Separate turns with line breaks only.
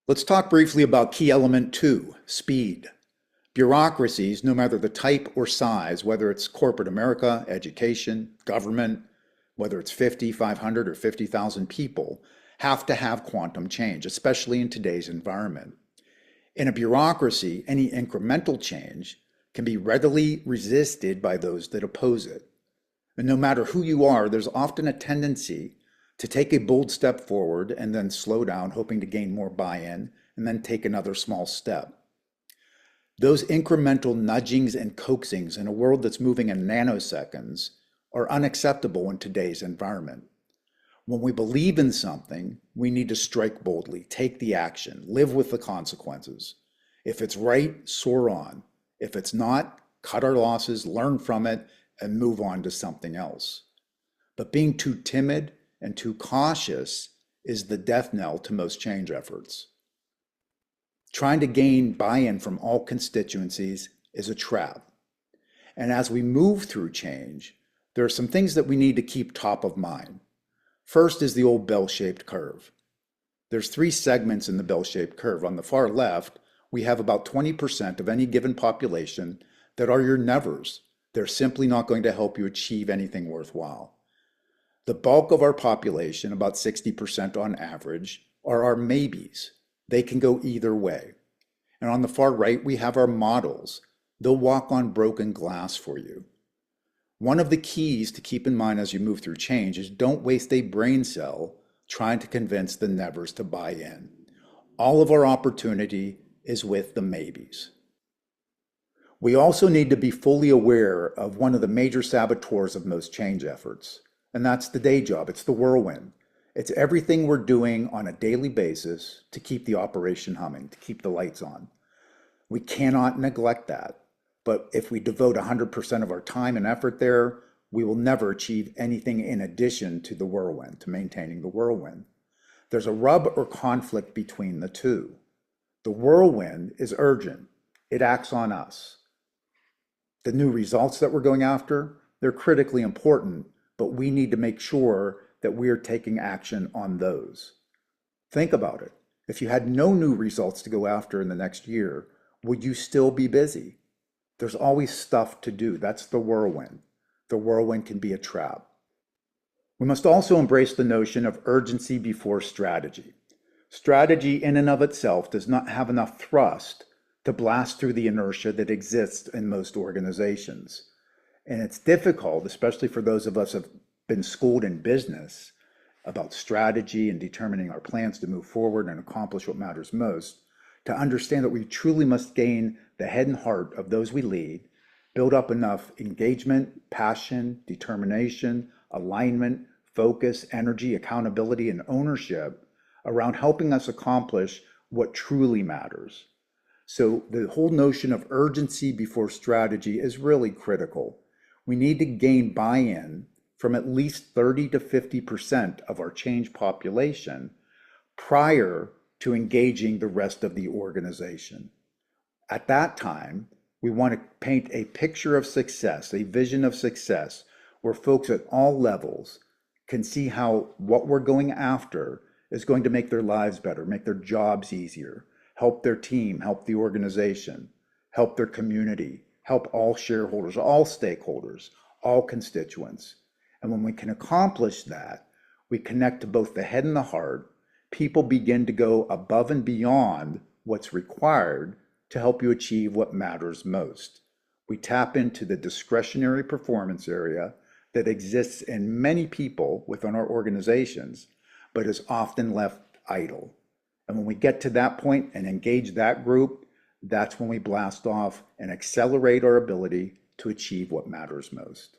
Let's talk briefly about key element two, speed. Bureaucracies, no matter the type or size, whether it's corporate America, education, government, whether it's 50, 500, or 50,000 people, have to have quantum change, especially in today's environment. In a bureaucracy, any incremental change can be readily resisted by those that oppose it. And no matter who you are, there's often a tendency to take a bold step forward and then slow down, hoping to gain more buy-in, and then take another small step. Those incremental nudgings and coaxings in a world that's moving in nanoseconds are unacceptable in today's environment. When we believe in something, we need to strike boldly, take the action, live with the consequences. If it's right, soar on. If it's not, cut our losses, learn from it, and move on to something else. But being too timid and too cautious is the death knell to most change efforts. Trying to gain buy-in from all constituencies is a trap. And as we move through change, there are some things that we need to keep top of mind. First is the old bell-shaped curve. There's three segments in the bell-shaped curve. On the far left, we have about 20% of any given population that are your nevers. They're simply not going to help you achieve anything worthwhile. The bulk of our population, about 60% on average, are our maybes. They can go either way. And on the far right, we have our models. They'll walk on broken glass for you. One of the keys to keep in mind as you move through change is don't waste a brain cell trying to convince the nevers to buy in. All of our opportunity is with the maybes. We also need to be fully aware of one of the major saboteurs of most change efforts, and that's the day job. It's the whirlwind. It's everything we're doing on a daily basis to keep the operation humming, to keep the lights on. We cannot neglect that. But if we devote 100% of our time and effort there, we will never achieve anything in addition to the whirlwind, to maintaining the whirlwind. There's a rub or conflict between the two. The whirlwind is urgent. It acts on us. The new results that we're going after, they're critically important, but we need to make sure that we are taking action on those. Think about it. If you had no new results to go after in the next year, would you still be busy? There's always stuff to do. That's the whirlwind. The whirlwind can be a trap. We must also embrace the notion of urgency before strategy. Strategy in and of itself does not have enough thrust to blast through the inertia that exists in most organizations. And it's difficult, especially for those of us who have been schooled in business about strategy and determining our plans to move forward and accomplish what matters most, to understand that we truly must gain the head and heart of those we lead, build up enough engagement, passion, determination, alignment, focus, energy, accountability, and ownership around helping us accomplish what truly matters. So the whole notion of urgency before strategy is really critical. We need to gain buy-in from at least 30 to 50% of our change population prior to engaging the rest of the organization. At that time, we want to paint a picture of success, a vision of success, where folks at all levels can see how what we're going after is going to make their lives better, make their jobs easier, help their team, help the organization, help their community, help all shareholders, all stakeholders, all constituents. And when we can accomplish that, we connect to both the head and the heart. People begin to go above and beyond what's required to help you achieve what matters most. We tap into the discretionary performance area that exists in many people within our organizations, but is often left idle. And when we get to that point and engage that group, that's when we blast off and accelerate our ability to achieve what matters most.